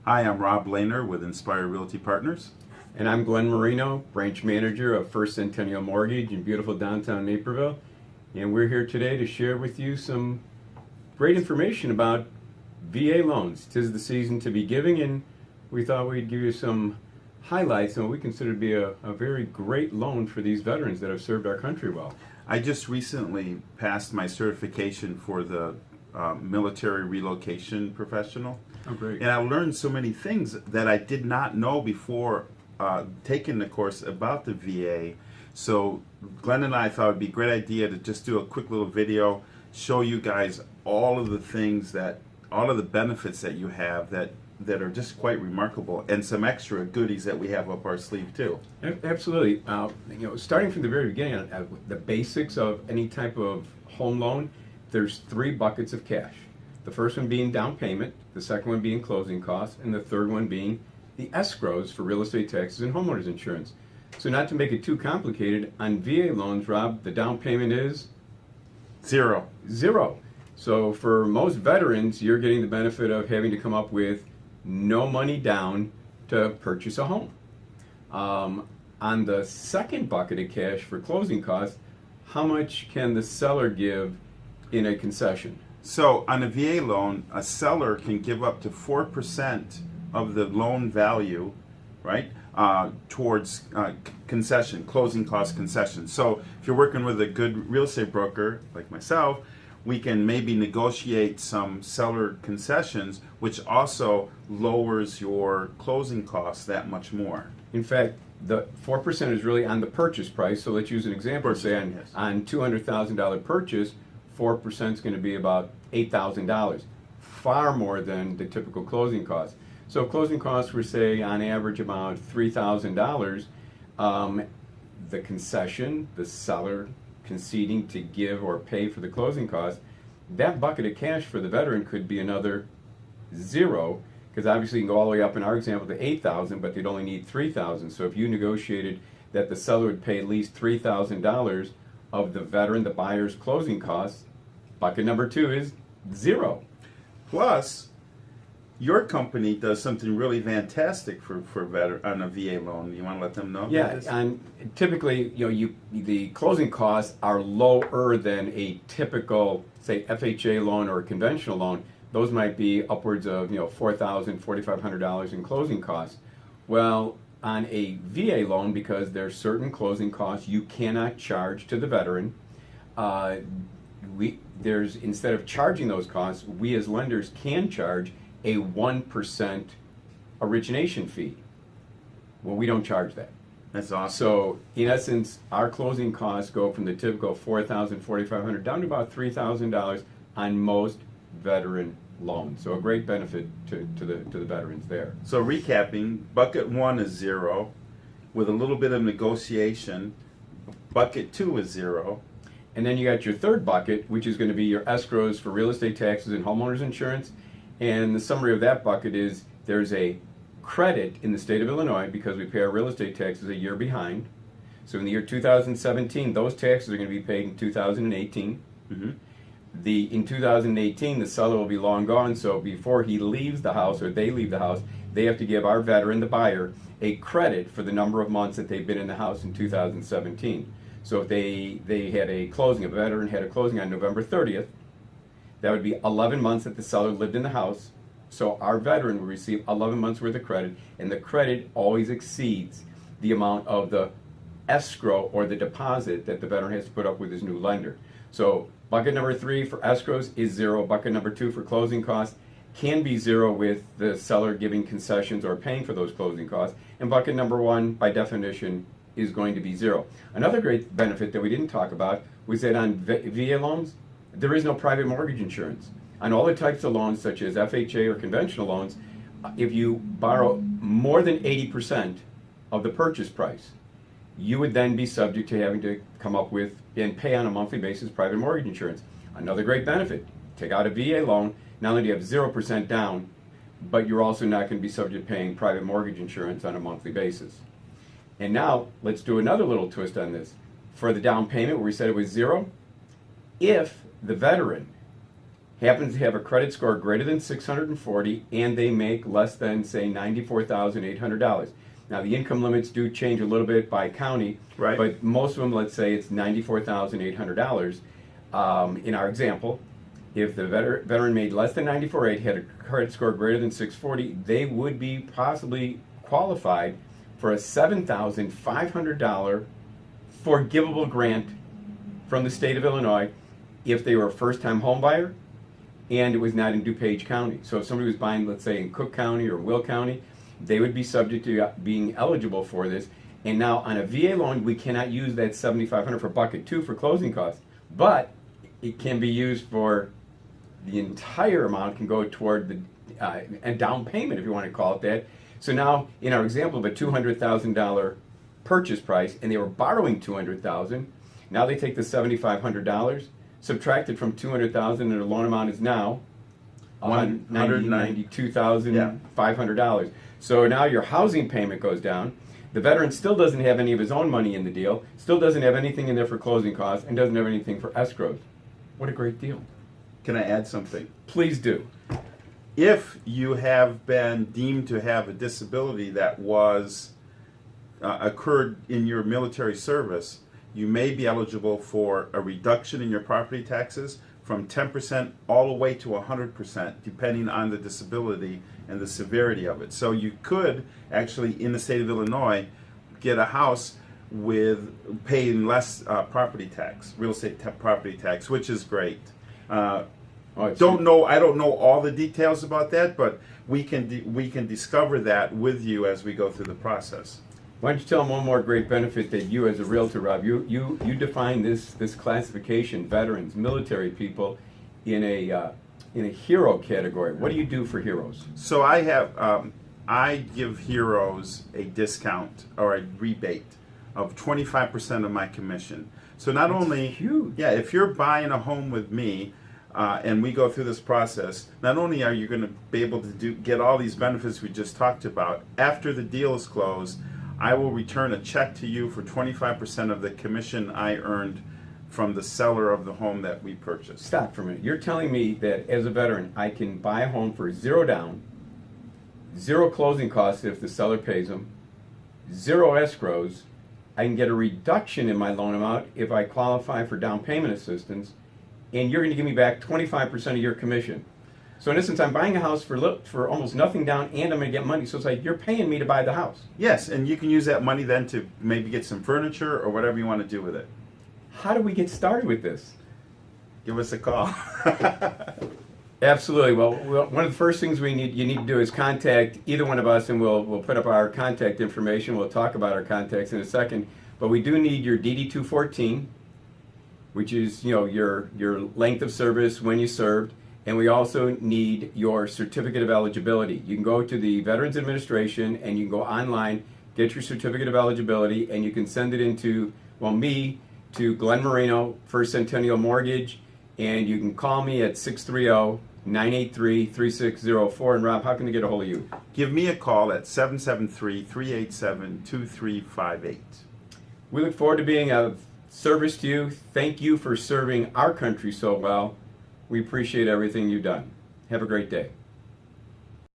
Hi, I'm Rob Lehner with Inspire Realty Partners. And I'm Glen Marino, branch manager of First Centennial Mortgage in beautiful downtown Naperville. And we're here today to share with you some great information about VA loans. 'Tis the season to be giving, and we thought we'd give you some highlights on what we consider to be a very great loan for these veterans that have served our country well. I just recently passed my certification for the military relocation professional. Oh, great. And I learned so many things that I did not know before taking the course about the VA. So Glenn and I thought it would be a great idea to just do a quick little video, show you guys all of the things all of the benefits that you have that are just quite remarkable, and some extra goodies that we have up our sleeve too. Absolutely. Starting from the very beginning, the basics of any type of home loan, there's 3 buckets of cash. The first one being down payment, the second one being closing costs, and the third one being the escrows for real estate taxes and homeowners insurance. So not to make it too complicated, on VA loans, Rob, the down payment is? Zero. So for most veterans, you're getting the benefit of having to come up with no money down to purchase a home. On the second bucket of cash for closing costs, how much can the seller give in a concession? So on a VA loan, a seller can give up to 4% of the loan value, right, towards closing cost concession. So if you're working with a good real estate broker like myself, we can maybe negotiate some seller concessions, which also lowers your closing costs that much more. In fact, the 4% is really on the purchase price. So let's use an example. Say Yes. on $200,000 purchase, 4% is going to be about $8,000, far more than the typical closing costs. So closing costs were, say, on average about $3,000. The concession, the seller conceding to give or pay for the closing costs, that bucket of cash for the veteran could be another 0, because obviously you can go all the way up in our example to $8,000, but they'd only need $3,000. So if you negotiated that the seller would pay at least $3,000 of the veteran, the buyer's closing costs, bucket number 2 is 0. Plus, your company does something really fantastic for on a VA loan. You want to let them know? Yeah, about this? and typically, the closing costs are lower than a typical, say, FHA loan or a conventional loan. Those might be upwards of $4,000, $4,500 in closing costs. Well, on a VA loan, because there's certain closing costs you cannot charge to the veteran, instead of charging those costs, we as lenders can charge a 1% origination fee. Well, we don't charge that. That's awesome. So, in essence, our closing costs go from the typical $4,000, $4,500 down to about $3,000 on most veteran loans. So, a great benefit to the veterans there. So recapping, bucket 1 is 0, with a little bit of negotiation. Bucket 2 is 0. And then you got your third bucket, which is going to be your escrows for real estate taxes and homeowners insurance. And the summary of that bucket is there's a credit in the state of Illinois because we pay our real estate taxes a year behind. So in the year 2017, those taxes are going to be paid in 2018. Mm-hmm. In 2018, the seller will be long gone, so before he leaves the house or they leave the house, they have to give our veteran, the buyer, a credit for the number of months that they've been in the house in 2017. So if they had a veteran had a closing on November 30th, that would be 11 months that the seller lived in the house. So our veteran will receive 11 months worth of credit, and the credit always exceeds the amount of the escrow or the deposit that the veteran has to put up with his new lender. So bucket number 3 for escrows is 0. Bucket number 2 for closing costs can be 0 with the seller giving concessions or paying for those closing costs. And bucket number 1, by definition, is going to be 0. Another great benefit that we didn't talk about was that on VA loans, there is no private mortgage insurance. On all the types of loans, such as FHA or conventional loans, if you borrow more than 80% of the purchase price, you would then be subject to having to come up with and pay on a monthly basis private mortgage insurance. Another great benefit, take out a VA loan, not only do you have 0% down, but you're also not going to be subject to paying private mortgage insurance on a monthly basis. And now, let's do another little twist on this. For the down payment, where we said it was 0, if the veteran happens to have a credit score greater than 640, and they make less than, say, $94,800. Now, the income limits do change a little bit by county, Right. but most of them, let's say it's $94,800. In our example, if the veteran made less than 94.8, had a credit score greater than 640, they would be possibly qualified for a $7,500 forgivable grant from the state of Illinois if they were a first-time home buyer and it was not in DuPage County. So if somebody was buying, let's say, in Cook County or Will County, they would be subject to being eligible for this. And now on a VA loan, we cannot use that $7,500 for bucket 2 for closing costs, but it can be used for the entire amount can go toward the a down payment, if you want to call it that. So now, in our example of a $200,000 purchase price, and they were borrowing $200,000, now they take the $7,500, subtract it from $200,000, and their loan amount is now $192,500. So now your housing payment goes down. The veteran still doesn't have any of his own money in the deal, still doesn't have anything in there for closing costs, and doesn't have anything for escrows. What a great deal. Can I add something? Please do. If you have been deemed to have a disability that was occurred in your military service, you may be eligible for a reduction in your property taxes from 10% all the way to 100%, depending on the disability and the severity of it. So you could actually, in the state of Illinois, get a house with paying less property tax, real estate property tax, which is great. I don't know all the details about that, but we can discover that with you as we go through the process. Why don't you tell them one more great benefit that you, as a realtor, Rob, you define this classification, veterans, military people, in a hero category. What do you do for heroes? So I give heroes a discount or a rebate of 25% of my commission. So not That's only, huge. yeah, if you're buying a home with me, and we go through this process, not only are you going to be able to get all these benefits we just talked about, after the deal is closed, I will return a check to you for 25% of the commission I earned from the seller of the home that we purchased. Stop for a minute. You're telling me that as a veteran, I can buy a home for $0 down, 0 closing costs if the seller pays them, 0 escrows. I can get a reduction in my loan amount if I qualify for down payment assistance, and you're going to give me back 25% of your commission. So in essence, I'm buying a house for almost nothing down, and I'm going to get money. So it's like you're paying me to buy the house. Yes, and you can use that money then to maybe get some furniture or whatever you want to do with it. How do we get started with this? Give us a call. Absolutely. Well, one of the first things you need to do is contact either one of us, and we'll put up our contact information. We'll talk about our contacts in a second. But we do need your DD-214, which is your length of service, when you served, and we also need your Certificate of Eligibility. You can go to the Veterans Administration and you can go online, get your Certificate of Eligibility, and you can send it into me to Glen Marino, First Centennial Mortgage, and you can call me at 630-983-3604. And Rob, how can they get a hold of you? Give me a call at 773-387-2358. We look forward to being of service to you. Thank you for serving our country so well. We appreciate everything you've done. Have a great day.